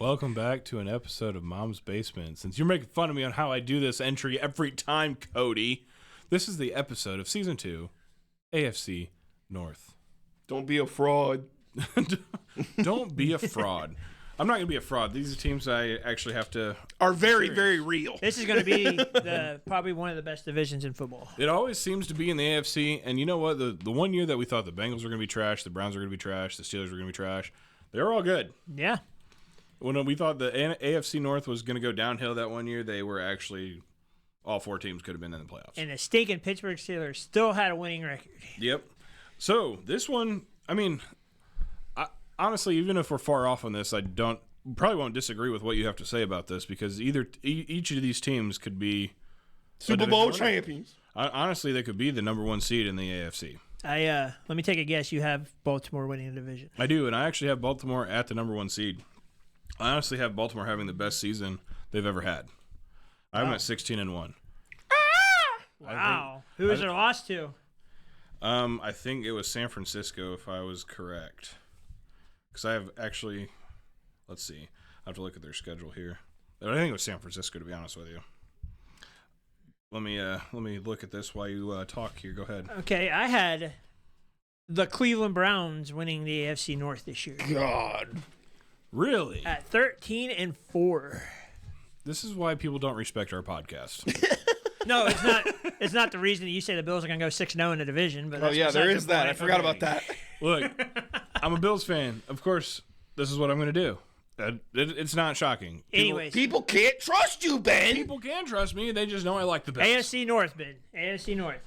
Welcome back to an episode of Mom's Basement. Since you're making fun of me on how I do this entry every time, Cody, this is the episode of Season 2, AFC North. Don't be a fraud. Don't be a fraud. I'm not going to be a fraud. These are teams I actually have to... Are very, very real. This is going to be probably one of the best divisions in football. It always seems to be in the AFC, and you know what? The one year that we thought the Bengals were going to be trash, the Browns were going to be trash, the Steelers were going to be trash, they were all good. Yeah. When we thought the AFC North was going to go downhill that one year, they were actually... All four teams could have been in the playoffs. And the stinking Pittsburgh Steelers still had a winning record. Yep. So, this one, I mean... Honestly, even if we're far off on this, probably won't disagree with what you have to say about this because each of these teams could be Super Bowl champions. Honestly, they could be the number one seed in the AFC. Let me take a guess. You have Baltimore winning the division. I do, and I actually have Baltimore at the number one seed. I honestly have Baltimore having the best season they've ever had. I'm at 16-1. Wow. Who was their loss to? I think it was San Francisco, if I was correct. Because I have actually, let's see, I have to look at their schedule here. I think it was San Francisco, to be honest with you. Let me look at this while you talk here. Go ahead. Okay, I had the Cleveland Browns winning the AFC North this year. God. Really? At 13-4. This is why people don't respect our podcast. No, it's not. It's not the reason that you say the Bills are going to go 6-0 in the division. But Oh, yeah, there is that. I forgot about that. Look, I'm a Bills fan. Of course, this is what I'm going to do. It's not shocking. Anyways. People can't trust you, Ben. People can trust me. They just know I like the Bills. AFC North, Ben. AFC North.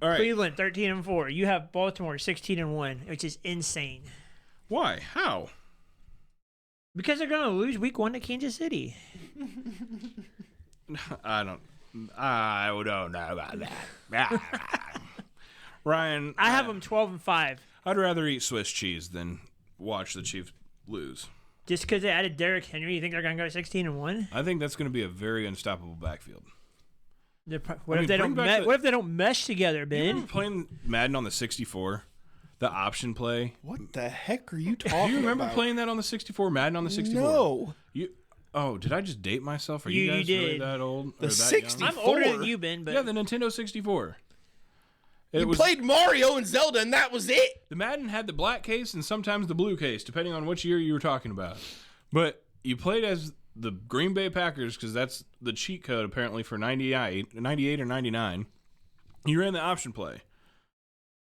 All right. Cleveland 13-4. You have Baltimore 16-1, which is insane. Why? How? Because they're going to lose Week 1 to Kansas City. I don't know about that. Ryan, I have them 12-5. I'd rather eat Swiss cheese than watch the Chiefs lose. Just because they added Derrick Henry, you think they're going to go 16-1? I think that's going to be a very unstoppable backfield. What if they don't mesh together, You Ben? remember playing Madden on the 64? The option play? What the heck are you talking about? Do you remember playing that on the 64? Madden on the 64? No. Did I just date myself? Are You you guys really did. that old? The or that 64? young? I'm older than you, Ben, but Yeah, the Nintendo 64. You played Mario and Zelda, and that was it. The Madden had the black case and sometimes the blue case, depending on which year you were talking about. But you played as the Green Bay Packers because that's the cheat code apparently for 98 or 99. You ran the option play.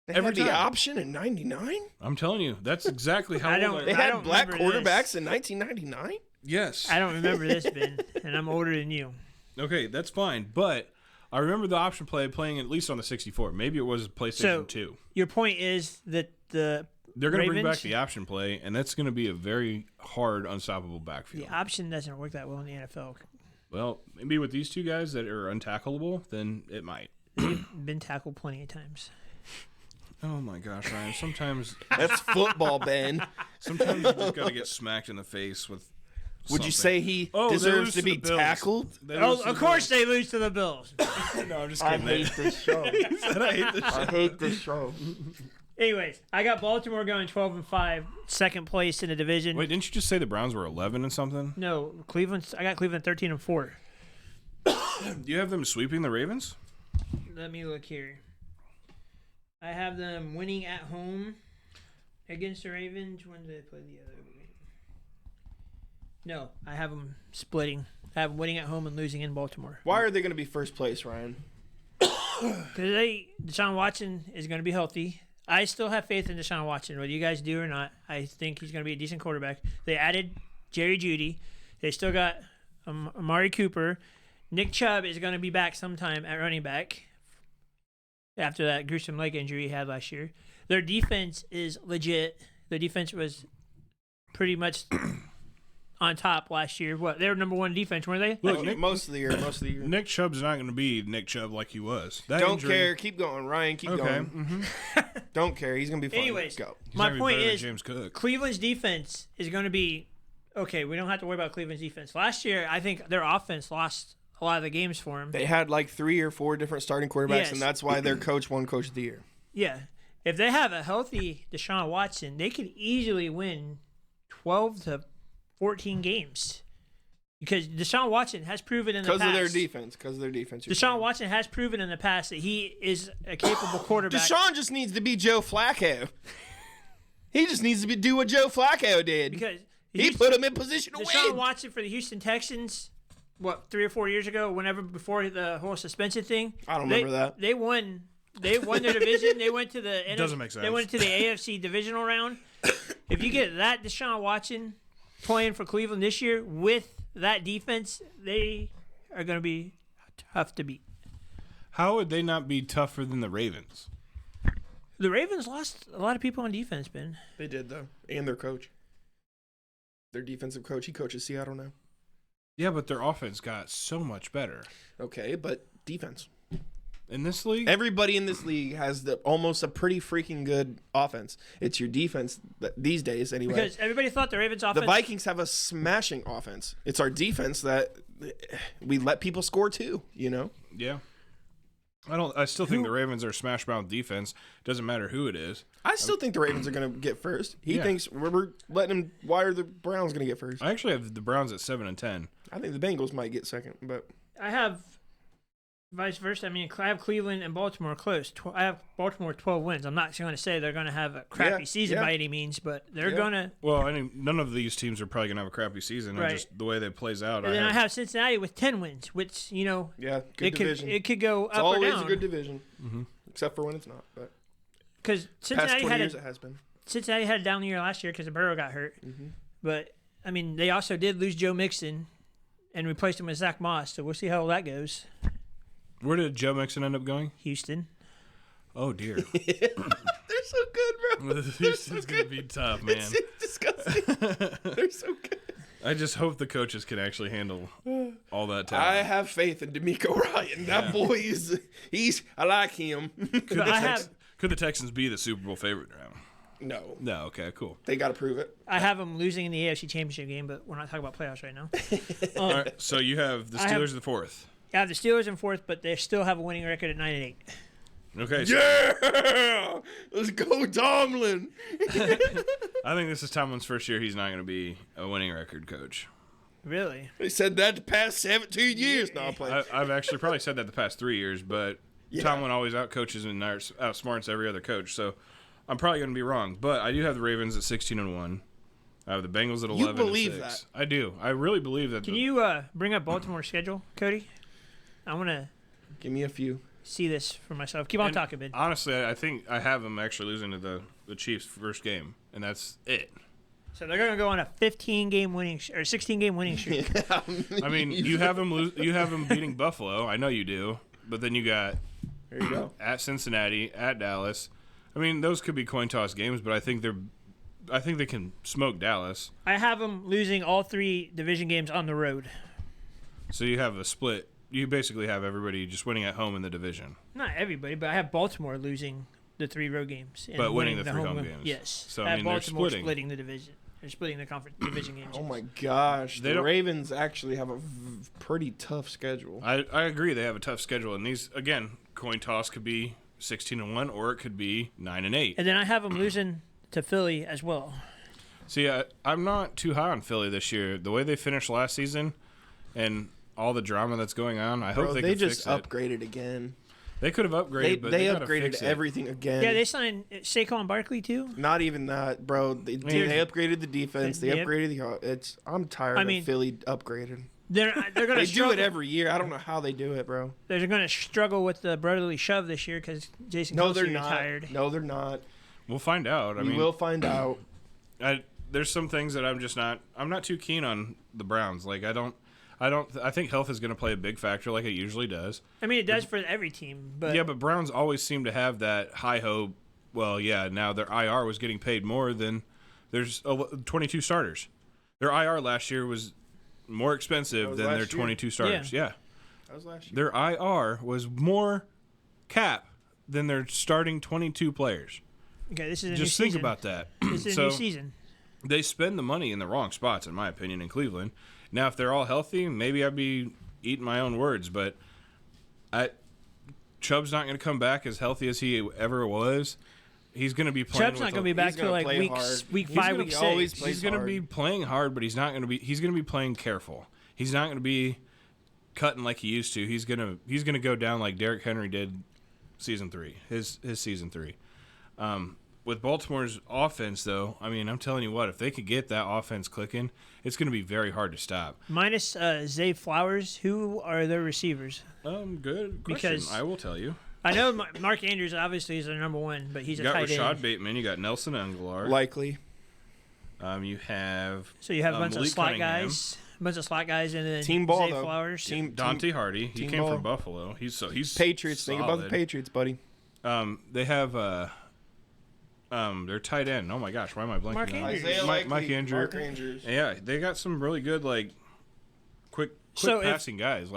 They Every had the time. option in 99? I'm telling you, that's exactly how old They I am. had black remember quarterbacks in 1999? Yes. I don't remember this, Ben, and I'm older than you. Okay, that's fine. But I remember the option play playing at least on the 64. Maybe it was PlayStation 2. Your point is that They're going to bring back Ravens- the option play, and that's going to be a very hard, unstoppable backfield. the option doesn't work that well in the NFL. Well, maybe with these two guys that are untackleable, then it might. They've been tackled plenty of times. Oh my gosh, Ryan! Sometimes That's football, Ben. you just got to get smacked in the face with. Would you something. say he Oh, they deserves lose to be the Bills. tackled? They Oh, lose to of the course they lose to the Bills. Bills. No, I'm just I kidding. hate this show. He said, I hate this. I hate this show. Anyways, I got Baltimore going 12-5, second place in the division. Wait, didn't you just say the Browns were 11 and something? No, I got Cleveland 13-4. Do you have them sweeping the Ravens? Let me look here. I have them winning at home against the Ravens. When do they play the other game? No, I have them splitting. I have them winning at home and losing in Baltimore. Why are they going to be first place, Ryan? Because Deshaun Watson is going to be healthy. I still have faith in Deshaun Watson, whether you guys do or not. I think he's going to be a decent quarterback. They added Jerry Jeudy. They still got Amari Cooper. Nick Chubb is going to be back sometime at running back after that gruesome leg injury he had last year. Their defense is legit. Their defense was pretty much on top last year. They were number one defense, weren't they? Look, Most of the year. Nick Chubb's not going to be Nick Chubb like he was. That Don't injury- care. Keep going, Ryan. Keep Okay. going. Mm-hmm. Don't care. He's going to be fine. Anyways, Go. my point is James Cook. Cleveland's defense is going to be okay. We don't have to worry about Cleveland's defense. Last year, I think their offense lost a lot of the games for them. They had like 3 or 4 different starting quarterbacks, Yes. and that's why their coach won Coach of the Year. Yeah, if they have a healthy Deshaun Watson, they could easily win 12-14 14 games. Because Deshaun Watson has proven in the past. Because of their defense. Because of their defense. Deshaun Watson has proven in the past that he is a capable quarterback. Deshaun just needs to be Joe Flacco. He just needs to do what Joe Flacco did. Because he put him in position to Deshaun win. Watson for the Houston Texans, 3 or 4 years ago, before the whole suspension thing. I don't remember that. They won. They won their division. They went to the Doesn't make sense. They went to the AFC divisional round. If you get that Deshaun Watson playing for Cleveland this year with that defense, they are going to be tough to beat. How would they not be tougher than the Ravens? The Ravens lost a lot of people on defense, Ben. They did, though. And their coach. Their defensive coach. He coaches Seattle now. Yeah, but their offense got so much better. Okay, but defense. In this league? Everybody in this league has almost a pretty freaking good offense. It's your defense these days, anyway. Because everybody thought the Ravens' offense. The Vikings have a smashing offense. It's our defense that we let people score too. You know. Yeah. I still think the Ravens are smash mouth defense. Doesn't matter who it is. I still think the Ravens are going to get first. He thinks we're letting him. Why are the Browns going to get first? I actually have the Browns at 7-10. I think the Bengals might get second, but I have vice versa. I mean, I have Cleveland and Baltimore close. I have Baltimore 12 wins. I'm not going to say they're going to have a crappy season by any means, but they're going to. Well, I mean, none of these teams are probably going to have a crappy season. Right. And just the way that plays out. And then I have Cincinnati with 10 wins, which, good division. It could go It's up or down. always a good division, except for when it's not. But because Cincinnati years it has been. Cincinnati had a down year last year because Burrow got hurt. But I mean, they also did lose Joe Mixon and replaced him with Zach Moss. So we'll see how that goes. Where did Joe Mixon end up going? Houston. Oh dear. They're so good, bro. Houston's gonna be tough, man. It's disgusting. They're so good. I just hope the coaches can actually handle all that I talent. have faith in D'Amico Ryan. That boy I like him. Could the Texans be the Super Bowl favorite now? No. No. Okay. Cool. They got to prove it. I have them losing in the AFC Championship game, but we're not talking about playoffs right now. All right. So you have the Steelers in the fourth. I have the Steelers in fourth, but they still have a winning record at 9-8. Okay. So Yeah! Let's go, Tomlin. I think this is Tomlin's first year. He's not going to be a winning record coach. Really? They said that the past 17 years. No, I'm playing. I've actually probably said that the past 3 years, but Tomlin always outcoaches and outsmarts every other coach. So I'm probably going to be wrong. But I do have the Ravens at 16-1. I have the Bengals at 11-6. You believe that? I do. I really believe that. Can you bring up Baltimore's schedule, Cody? I want to Give me a few. see this for myself. Keep on talking, Ben. Honestly, I think I have them actually losing to the Chiefs' first game, and that's it. So they're going to go on a 15-game winning or 16-game winning streak. I mean, you have them beating Buffalo. I know you do, but then you got There you go. at Cincinnati, at Dallas. I mean, those could be coin toss games, but I think they can smoke Dallas. I have them losing all 3 division games on the road. So you have a split. You basically have everybody just winning at home in the division, Not everybody, but I have Baltimore losing the 3 road games. And but winning the 3 home game. games. Yes. So I I have mean, they're Baltimore splitting. the division. They're splitting the conference division games. Oh, my gosh. They The don't- Ravens actually have a pretty tough schedule. I agree. They have a tough schedule, and these again, coin toss could be 16-1, or it could be 9-8. And then I have them losing to Philly as well. See, I'm not too high on Philly this year. The way they finished last season, and all the drama that's going on, I hope Bro, they they can just fix it. upgraded again. They could have upgraded, but They gotta upgraded fix it. everything again. Yeah, they signed Saquon Barkley too. Not even that, bro. They upgraded the defense. They Yep. upgraded the. I'm tired of Philly upgraded. They're going to They do struggle. it every year. I don't know how they do it, bro. They're going to struggle with the brotherly shove this year because Jason No, Kelce they're not. retired. No, they're not. We'll find out. I We mean, will find out. there's some things that I'm not too keen on the Browns. Like I think health is going to play a big factor, like it usually does. I mean, it does for every team, but Yeah, but Browns always seem to have that high hope. Well, yeah, now their IR was getting paid more than there's 22 starters. Their IR last year was more expensive than their last year. 22 starters. Yeah. That was last year. Their IR was more cap than their starting 22 players. okay, this is a Just new think season. about that. This is a So new season. they spend the money in the wrong spots, in my opinion, in Cleveland. Now, if they're all healthy, maybe I'd be eating my own words, but Chubb's not going to come back as healthy as he ever was. He's going to be playing. Chubb's not with going to be back he's till gonna like play week hard. week He's 5, gonna week be 6. always- He's plays going to hard. be playing hard, but he's not going to be. He's going to be playing careful. He's not going to be cutting like he used to. He's going to go down like Derrick Henry did season 3. His season 3. With Baltimore's offense, though, I mean, I'm telling you what, if they could get that offense clicking, it's going to be very hard to stop. Minus Zay Flowers, who are their receivers? Good question. Because- I will tell you. I know Mark Andrews obviously is their number one, but he's You a got tight Rashad end. Bateman. You got Nelson Aguilar. Likely. You have So you have a bunch of Malik slot Cunningham. guys, and then Team ball, Zay though. Flowers. Team Dante Hardy. He team came ball. from Buffalo. He's Patriots. Think about the solid. Patriots, buddy. They have their tight end. Oh my gosh, why am I blanking? Mark on it? Andrews. Mike Andrews. Mark Andrews. Yeah, they got some really good quick So if- passing guys.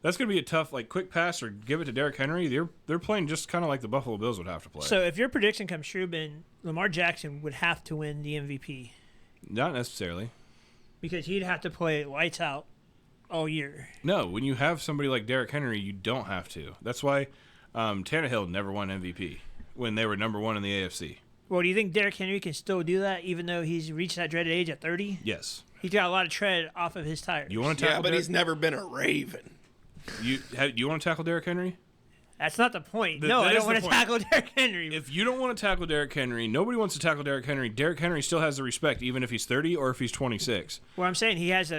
That's gonna be a tough quick pass or give it to Derrick Henry. They're playing just kind of like the Buffalo Bills would have to play. So if your prediction comes true, then Lamar Jackson would have to win the MVP Not necessarily. because he'd have to play lights out all year. No, when you have somebody like Derrick Henry, you don't have to. That's why Tannehill never won MVP when they were number 1 in the AFC. Well, do you think Derrick Henry can still do that even though he's reached that dreaded age at 30? Yes. He's got a lot of tread off of his tires. You want to Yeah, tackle? but he's never been a Raven. you want to tackle Derrick Henry? That's not the point. Th- No, that I is don't want the to point. tackle Derrick Henry. If you don't want to tackle Derrick Henry, nobody wants to tackle Derrick Henry. Derrick Henry still has the respect, even if he's 30 or if he's 26. Well, I'm saying he has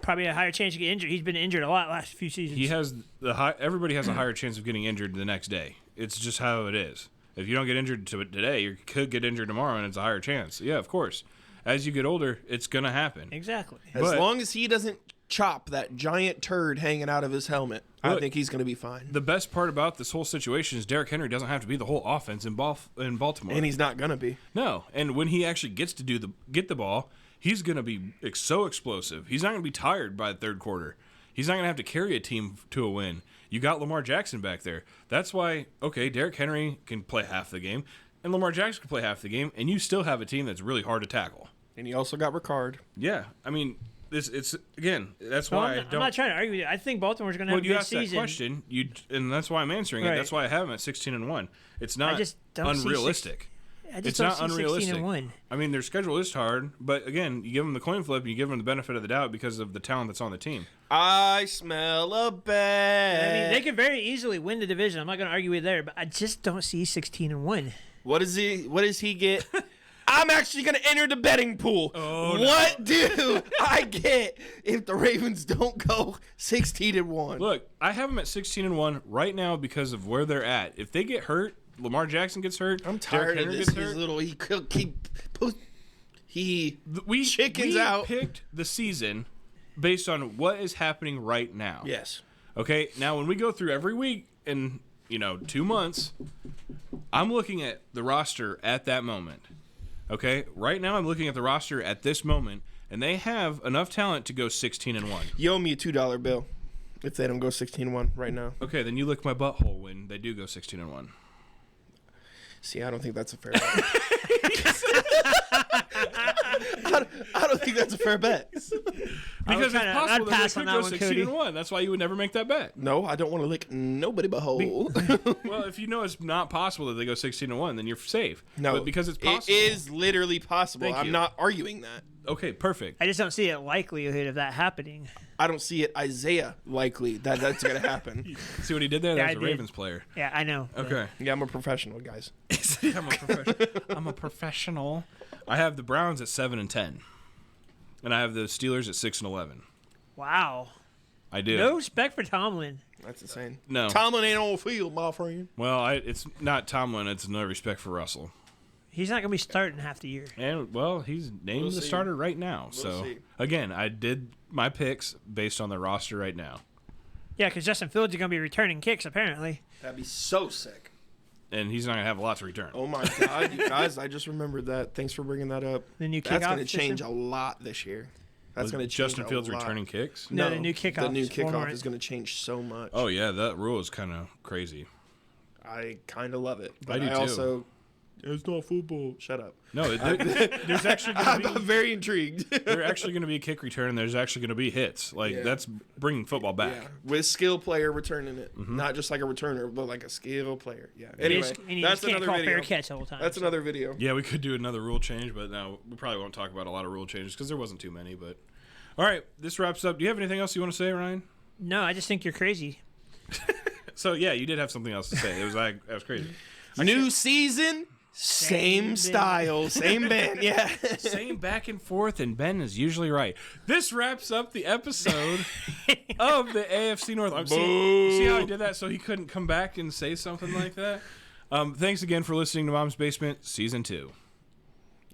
probably a higher chance to get injured. He's been injured a lot last few seasons. He has everybody has a higher chance of getting injured the next day. It's just how it is. If you don't get injured today, you could get injured tomorrow, and it's a higher chance. Yeah, of course. As you get older, it's gonna happen. Exactly. As But- long as he doesn't chop that giant turd hanging out of his helmet, I Look, think he's going to be fine. The best part about this whole situation is Derrick Henry doesn't have to be the whole offense in Baltimore. And he's not going to be. No, and when he actually gets to get the ball, he's going to be so explosive. He's not going to be tired by the third quarter. He's not going to have to carry a team to a win. You got Lamar Jackson back there. That's why, okay, Derrick Henry can play half the game, and Lamar Jackson can play half the game, and you still have a team that's really hard to tackle. And he also got Ricard. Yeah, I mean, it's again, that's Well, why I'm, I not, I'm don't. not trying to argue with you. I think Baltimore's going to have When a you good asked that season. question, and that's why I'm answering it. Right. That's why I have him at 16-1. It's not just don't see unrealistic. I just It's don't not see unrealistic. 16-1. I mean, their schedule is hard, but again, you give them the coin flip and you give them the benefit of the doubt because of the talent that's on the team. I smell a bed. I mean, they could very easily win the division. I'm not going to argue with there, but I just don't see 16-1. What does he get? I'm actually going to enter the betting pool. Oh, what do I get if the Ravens don't go 16-1? Look, I have them at 16-1 right now because of where they're at. If they get hurt, Lamar Jackson gets hurt. I'm Derrick tired of Henry this. gets His hurt. little We chickens out. picked the season based on what is happening right now. Yes. Okay, now when we go through every week in 2 months, I'm looking at the roster at that moment. Okay, right now I'm looking at the roster at this moment, and they have enough talent to go 16-1. You owe me a $2 bill if they don't go 16-1 right now. Okay, then you lick my butthole when they do go 16-1. See, I don't think that's a fair bet. I don't think that's a fair bet. Because it's I'd possible pass that on they that could one, go Cody. 16-1. That's why you would never make that bet. No, I don't want to lick nobody but hole. Well, if you know it's not possible that they go 16-1, then you're safe. No, but because it's possible. It is literally possible. Thank I'm you. not arguing that. Okay, perfect. I just don't see a likelihood of that happening. I don't see it Isaiah likely that that's going to happen. See what he did there? Yeah, That I was a did. Ravens player. Yeah, I know. Okay. Yeah, I'm a professional, guys. I'm a professional. I have the Browns at 7-10, and I have the Steelers at 6-11. Wow. I do. No respect for Tomlin. That's insane. No. Tomlin ain't on the field, my friend. Well, it's not Tomlin. It's no respect for Russell. He's not going to be starting half the year. And well, he's named We'll the see. starter right now. So see. again, I did my picks based on the roster right now, Yeah, because Justin Fields is going to be returning kicks, apparently. That'd be so sick. and he's not gonna have a lot to return. Oh my God, you guys! I just rememred that. Thanks for bringing that up. The new That's kickoff going to change system? a lot this year. That's Was going to change Justin a Fields lot. returning kicks. No, the new kickoff The new is kickoff more- is going to change so much. Oh yeah, that rule is kind of crazy. I kind of love it, but I do I too. also It's not football. Shut up. No, there's actually going to I'm be very intrigued. there's actually going to be a kick return. And there's actually going to be hits. Like Yeah. that's bringing football back. Yeah, with skill player returning it, Mm-hmm. not just like a returner, but like a skill player. Yeah. You Anyway, just- and you that's just can't another call video. fair catch the whole time. That's so. another video. Yeah, we could do another rule change, but no, we probably won't talk about a lot of rule changes because there wasn't too many. But all right, this wraps up. Do you have anything else you want to say, Ryan? No, I just think you're crazy. So yeah, you did have something else to say. It was like that was crazy. New season, same Ben. style, same band. Yeah. Same back and forth, and Ben is usually right. This wraps up the episode of the AFC North. See how he did that so he couldn't come back and say something like that? Thanks again for listening to Mom's Basement Season 2.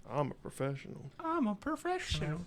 I'm a professional. I'm a professional.